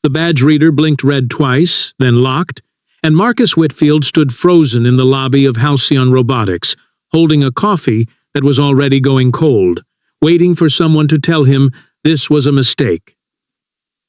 The badge reader blinked red twice, then locked, and Marcus Whitfield stood frozen in the lobby of Halcyon Robotics, holding a coffee that was already going cold, waiting for someone to tell him this was a mistake.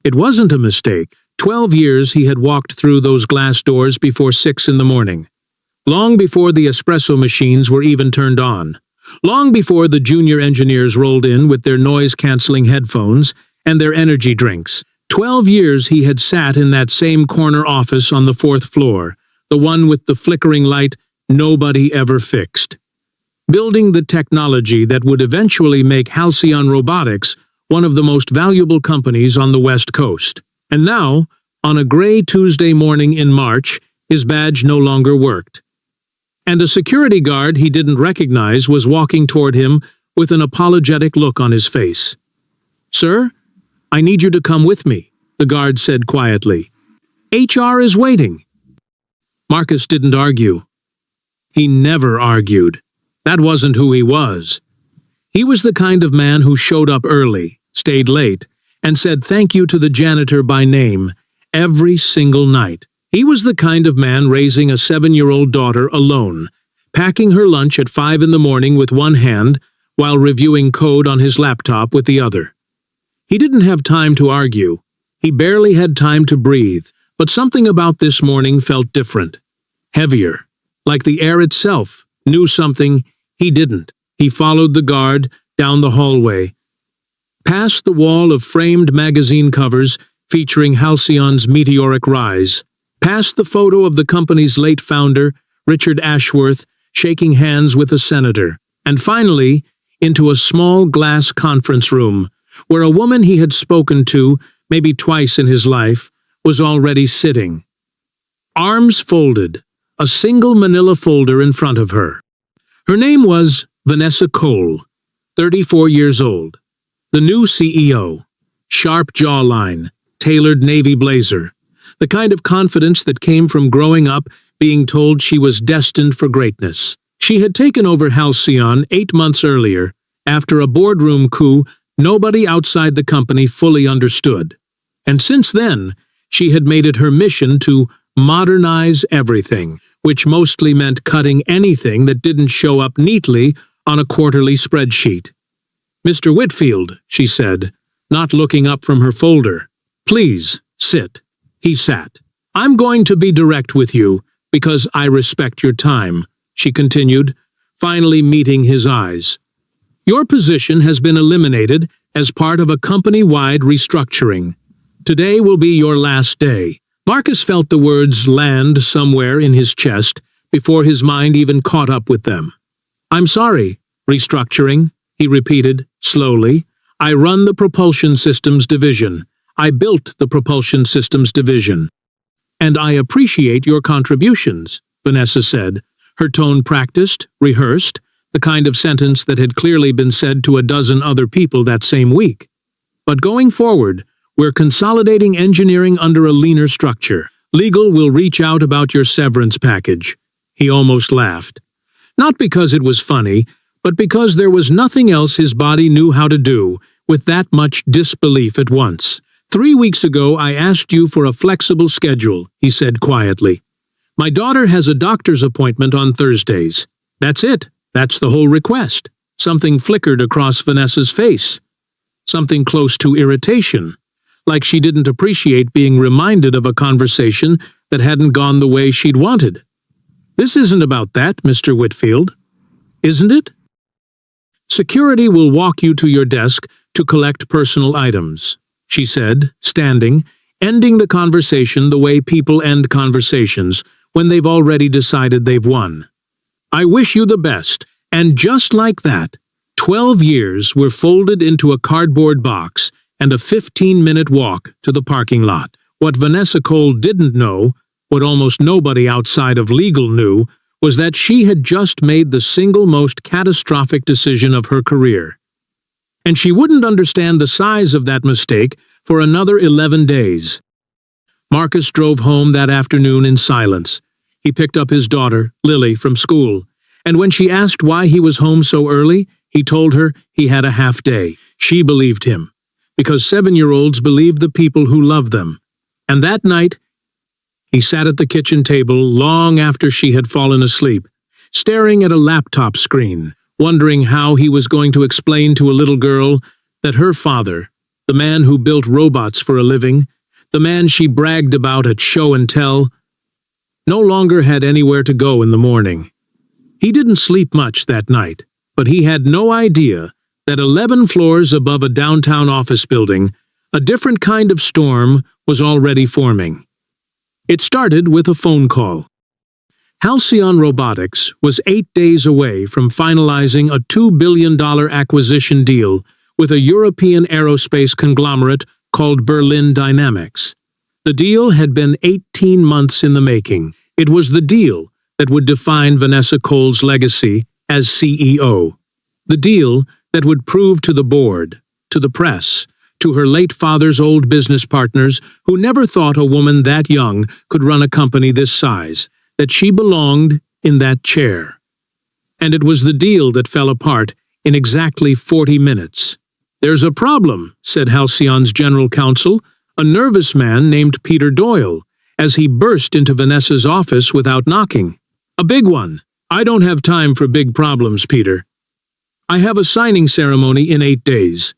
It wasn't a mistake. 12 years he had walked through those glass doors before 6 in the morning. Long before the espresso machines were even turned on. Long before the junior engineers rolled in with their noise-canceling headphones and their energy drinks. 12 years he had sat in that same corner office on the 4th floor, the one with the flickering light nobody ever fixed. Building the technology that would eventually make Halcyon Robotics one of the most valuable companies on the West Coast. And now, on a gray Tuesday morning in March, his badge no longer worked. And a security guard he didn't recognize was walking toward him with an apologetic look on his face. "Sir, I need you to come with me," the guard said quietly. "HR is waiting." Marcus didn't argue. He never argued. That wasn't who he was. He was the kind of man who showed up early, stayed late, and said thank you to the janitor by name every single night. He was the kind of man raising a 7-year-old daughter alone, packing her lunch at 5 in the morning with one hand while reviewing code on his laptop with the other. He didn't have time to argue. He barely had time to breathe, but something about this morning felt different. Heavier. Like the air itself knew something he didn't. He followed the guard down the hallway, past the wall of framed magazine covers featuring Halcyon's meteoric rise, past the photo of the company's late founder, Richard Ashworth, shaking hands with a senator, and finally into a small glass conference room where a woman he had spoken to, maybe twice in his life, was already sitting. Arms folded, a single manila folder in front of her. Her name was Vanessa Cole, 34 years old. The new CEO. Sharp jawline, tailored navy blazer. The kind of confidence that came from growing up being told she was destined for greatness. She had taken over Halcyon 8 months earlier, after a boardroom coup nobody outside the company fully understood. And since then, she had made it her mission to modernize everything, which mostly meant cutting anything that didn't show up neatly on a quarterly spreadsheet. "Mr. Whitfield," she said, not looking up from her folder. "Please, sit." He sat. "I'm going to be direct with you, because I respect your time," she continued, finally meeting his eyes. "Your position has been eliminated as part of a company-wide restructuring. Today will be your last day." Marcus felt the words land somewhere in his chest before his mind even caught up with them. "I'm sorry, restructuring," he repeated, slowly. "I run the propulsion systems division. I built the propulsion systems division." "And I appreciate your contributions," Vanessa said, her tone practiced, rehearsed, the kind of sentence that had clearly been said to a dozen other people that same week. "But going forward, we're consolidating engineering under a leaner structure. Legal will reach out about your severance package." He almost laughed. Not because it was funny, but because there was nothing else his body knew how to do with that much disbelief at once. "3 weeks ago I asked you for a flexible schedule," he said quietly. "My daughter has a doctor's appointment on Thursdays. That's it. That's the whole request." Something flickered across Vanessa's face. Something close to irritation. Like she didn't appreciate being reminded of a conversation that hadn't gone the way she'd wanted. "This isn't about that, Mr. Whitfield. Isn't it?" "Security will walk you to your desk to collect personal items," she said, standing, ending the conversation the way people end conversations when they've already decided they've won. "I wish you the best." And just like that, 12 years were folded into a cardboard box and a 15-minute walk to the parking lot. What Vanessa Cole didn't know, what almost nobody outside of legal knew, was that she had just made the single most catastrophic decision of her career. And she wouldn't understand the size of that mistake for another 11 days. Marcus drove home that afternoon in silence. He picked up his daughter, Lily, from school, and when she asked why he was home so early, he told her he had a half day. She believed him, because 7-year-olds believe the people who love them. And that night, he sat at the kitchen table long after she had fallen asleep, staring at a laptop screen, wondering how he was going to explain to a little girl that her father, the man who built robots for a living, the man she bragged about at show and tell, no longer had anywhere to go in the morning. He didn't sleep much that night, but he had no idea that 11 floors above a downtown office building, a different kind of storm was already forming. It started with a phone call. Halcyon Robotics was 8 days away from finalizing a $2 billion acquisition deal with a European aerospace conglomerate called Berlin Dynamics. The deal had been 18 months in the making. It was the deal that would define Vanessa Cole's legacy as CEO. The deal that would prove to the board, to the press, to her late father's old business partners who never thought a woman that young could run a company this size, that she belonged in that chair. And it was the deal that fell apart in exactly 40 minutes. "There's a problem," said Halcyon's general counsel, a nervous man named Peter Doyle, as he burst into Vanessa's office without knocking. "A big one. I don't have time for big problems, Peter. I have a signing ceremony in 8 days.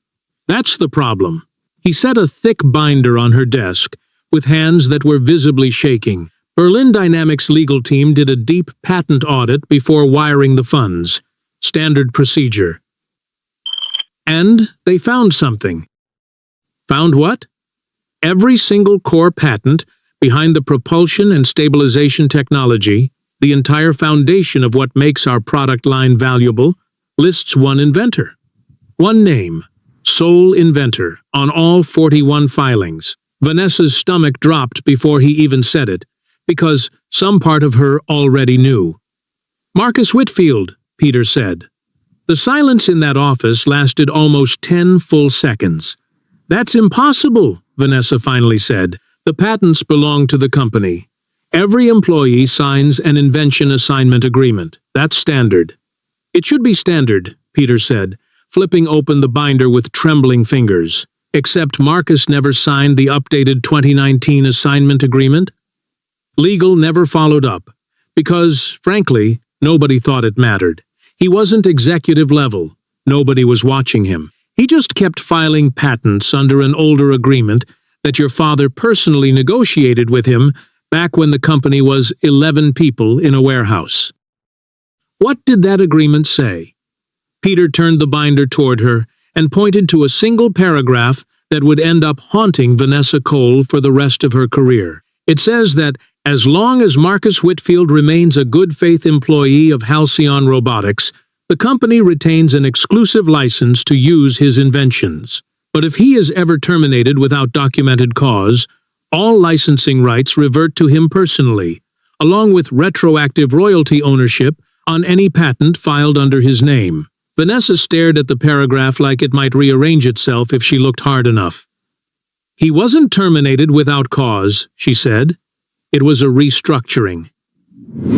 That's the problem." He set a thick binder on her desk, with hands that were visibly shaking. Berlin Dynamics' legal team did a deep patent audit before wiring the funds. Standard procedure. And they found something. Found what? Every single core patent behind the propulsion and stabilization technology, the entire foundation of what makes our product line valuable, lists one inventor. One name, sole inventor, on all 41 filings. Vanessa's stomach dropped before he even said it, because some part of her already knew. "Marcus Whitfield," Peter said. The silence in that office lasted almost 10 full seconds. "That's impossible," Vanessa finally said. "The patents belong to the company. Every employee signs an invention assignment agreement. That's standard." "It should be standard," Peter said, flipping open the binder with trembling fingers. "Except Marcus never signed the updated 2019 assignment agreement." Legal never followed up, because, frankly, nobody thought it mattered. He wasn't executive level. Nobody was watching him. He just kept filing patents under an older agreement that your father personally negotiated with him back when the company was 11 people in a warehouse. What did that agreement say? Peter turned the binder toward her and pointed to a single paragraph that would end up haunting Vanessa Cole for the rest of her career. It says that as long as Marcus Whitfield remains a good-faith employee of Halcyon Robotics, the company retains an exclusive license to use his inventions. But if he is ever terminated without documented cause, all licensing rights revert to him personally, along with retroactive royalty ownership on any patent filed under his name. Vanessa stared at the paragraph like it might rearrange itself if she looked hard enough. "He wasn't terminated without cause," she said. "It was a restructuring."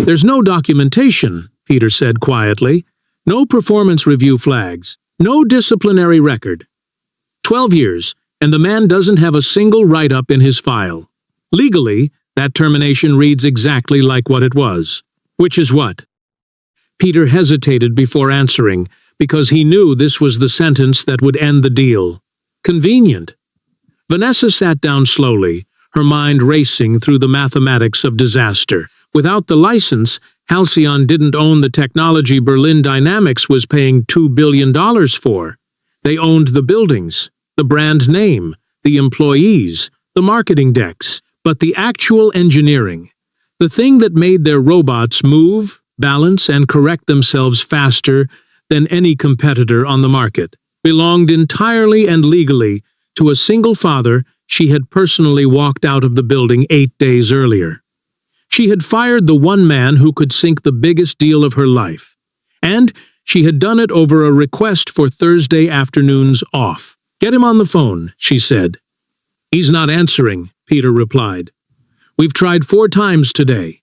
"There's no documentation," Peter said quietly. "No performance review flags. No disciplinary record. 12 years, and the man doesn't have a single write-up in his file. Legally, that termination reads exactly like what it was." "Which is what?" Peter hesitated before answering, because he knew this was the sentence that would end the deal. "Convenient." Vanessa sat down slowly, her mind racing through the mathematics of disaster. Without the license, Halcyon didn't own the technology Berlin Dynamics was paying $2 billion for. They owned the buildings, the brand name, the employees, the marketing decks, but the actual engineering, the thing that made their robots move, balance, and correct themselves faster than any competitor on the market, belonged entirely and legally to a single father she had personally walked out of the building 8 days earlier. She had fired the one man who could sink the biggest deal of her life. And she had done it over a request for Thursday afternoons off. "Get him on the phone," she said. "He's not answering," Peter replied. "We've tried 4 times today."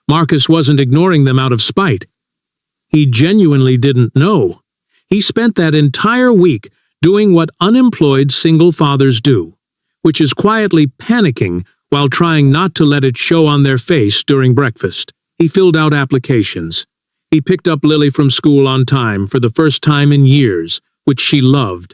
Marcus wasn't ignoring them out of spite. He genuinely didn't know. He spent that entire week doing what unemployed single fathers do, which is quietly panicking while trying not to let it show on their face during breakfast. He filled out applications. He picked up Lily from school on time for the first time in years, which she loved.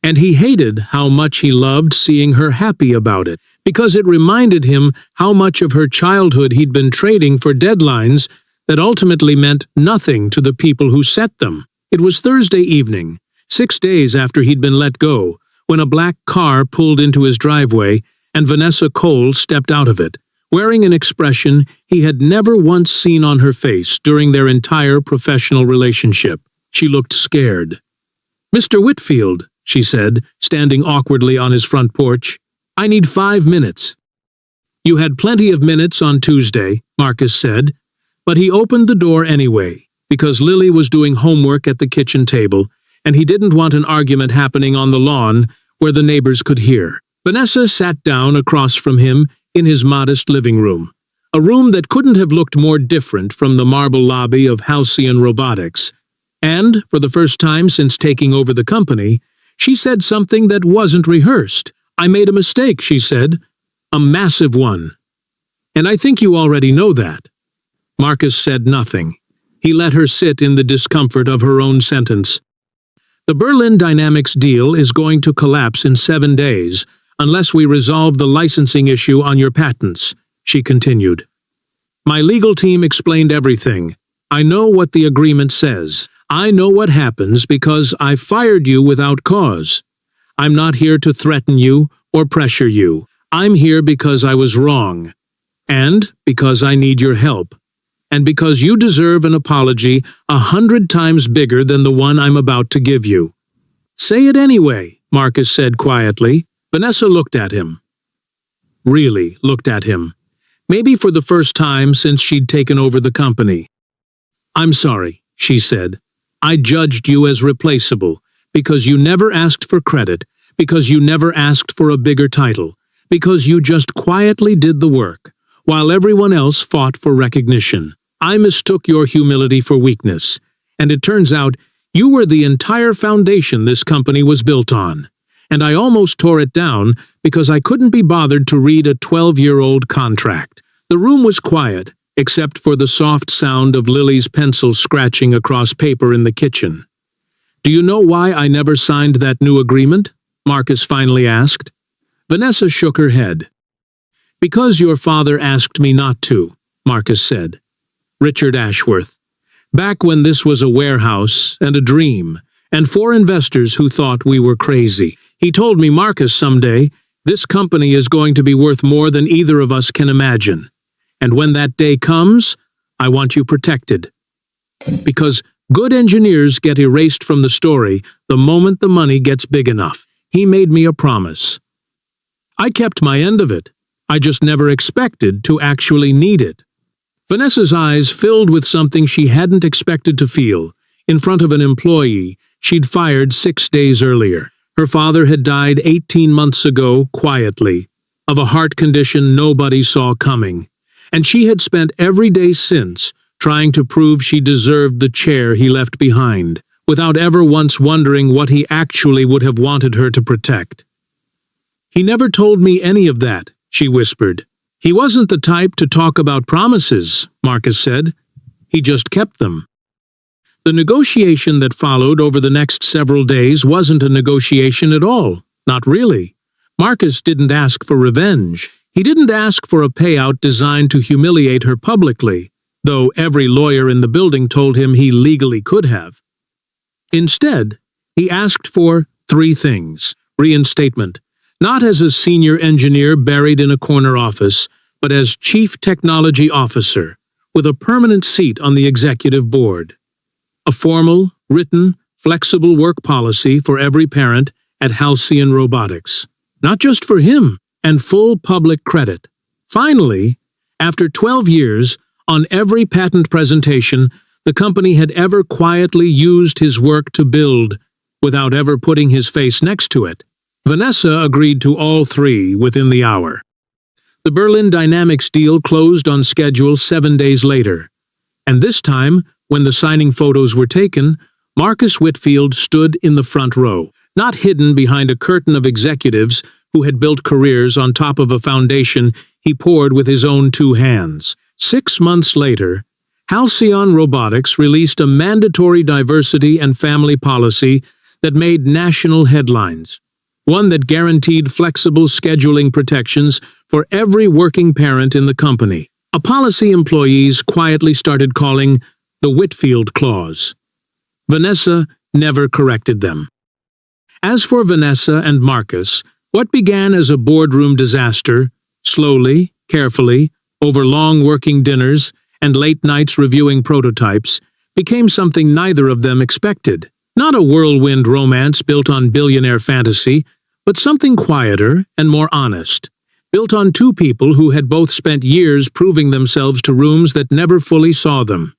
And he hated how much he loved seeing her happy about it, because it reminded him how much of her childhood he'd been trading for deadlines that ultimately meant nothing to the people who set them. It was Thursday evening, 6 days after he'd been let go, when a black car pulled into his driveway and Vanessa Cole stepped out of it, wearing an expression he had never once seen on her face during their entire professional relationship. She looked scared. "Mr. Whitfield," she said, standing awkwardly on his front porch, "I need 5 minutes." "You had plenty of minutes on Tuesday," Marcus said, but he opened the door anyway, because Lily was doing homework at the kitchen table, and he didn't want an argument happening on the lawn where the neighbors could hear. Vanessa sat down across from him in his modest living room, a room that couldn't have looked more different from the marble lobby of Halcyon Robotics. And, for the first time since taking over the company, she said something that wasn't rehearsed. "I made a mistake," she said. "A massive one. And I think you already know that." Marcus said nothing. He let her sit in the discomfort of her own sentence. "The Berlin Dynamics deal is going to collapse in 7 days, unless we resolve the licensing issue on your patents," she continued. "My legal team explained everything. I know what the agreement says. I know what happens because I fired you without cause. I'm not here to threaten you or pressure you. I'm here because I was wrong. And because I need your help. And because you deserve an apology 100 times bigger than the one I'm about to give you." "Say it anyway," Marcus said quietly. Vanessa looked at him. Really looked at him. Maybe for the first time since she'd taken over the company. "I'm sorry," she said. "I judged you as replaceable, because you never asked for credit, because you never asked for a bigger title, because you just quietly did the work, while everyone else fought for recognition. I mistook your humility for weakness, and it turns out you were the entire foundation this company was built on. And I almost tore it down because I couldn't be bothered to read a 12-year-old contract." The room was quiet, except for the soft sound of Lily's pencil scratching across paper in the kitchen. "Do you know why I never signed that new agreement?" Marcus finally asked. Vanessa shook her head. "Because your father asked me not to," Marcus said. "Richard Ashworth. Back when this was a warehouse and a dream, and for investors who thought we were crazy. He told me, 'Marcus, someday, this company is going to be worth more than either of us can imagine. And when that day comes, I want you protected. Because good engineers get erased from the story the moment the money gets big enough.' He made me a promise. I kept my end of it. I just never expected to actually need it." Vanessa's eyes filled with something she hadn't expected to feel, in front of an employee she'd fired 6 days earlier. Her father had died 18 months ago, quietly, of a heart condition nobody saw coming, and she had spent every day since trying to prove she deserved the chair he left behind, without ever once wondering what he actually would have wanted her to protect. "He never told me any of that," she whispered. "He wasn't the type to talk about promises," Marcus said. "He just kept them." The negotiation that followed over the next several days wasn't a negotiation at all. Not really. Marcus didn't ask for revenge. He didn't ask for a payout designed to humiliate her publicly, though every lawyer in the building told him he legally could have. Instead, he asked for 3 things. Reinstatement, not as a senior engineer buried in a corner office, but as chief technology officer, with a permanent seat on the executive board. A formal, written, flexible work policy for every parent at Halcyon Robotics. Not just for him, and full public credit. Finally, after 12 years, on every patent presentation the company had ever quietly used his work to build, without ever putting his face next to it. Vanessa agreed to all 3 within the hour. The Berlin Dynamics deal closed on schedule 7 days later. And this time, when the signing photos were taken, Marcus Whitfield stood in the front row, not hidden behind a curtain of executives who had built careers on top of a foundation he poured with his own 2 hands. 6 months later, Halcyon Robotics released a mandatory diversity and family policy that made national headlines, one that guaranteed flexible scheduling protections for every working parent in the company, a policy employees quietly started calling the Whitfield Clause. Vanessa never corrected them. As for Vanessa and Marcus, what began as a boardroom disaster, slowly, carefully, over long working dinners and late nights reviewing prototypes, became something neither of them expected. Not a whirlwind romance built on billionaire fantasy, but something quieter and more honest, built on 2 people who had both spent years proving themselves to rooms that never fully saw them.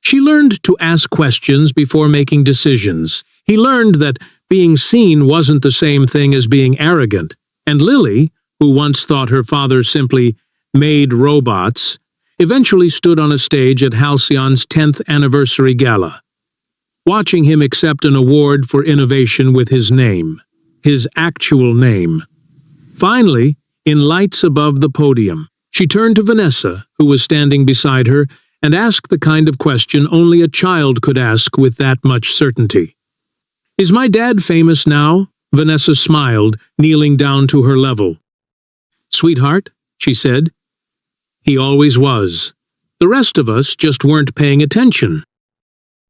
She learned to ask questions before making decisions. He learned that being seen wasn't the same thing as being arrogant, and Lily, who once thought her father simply made robots, eventually stood on a stage at Halcyon's 10th anniversary gala, watching him accept an award for innovation with his name, his actual name. Finally, in lights above the podium, she turned to Vanessa, who was standing beside her, and asked the kind of question only a child could ask with that much certainty. "Is my dad famous now?" Vanessa smiled, kneeling down to her level. "Sweetheart," she said, "he always was. The rest of us just weren't paying attention."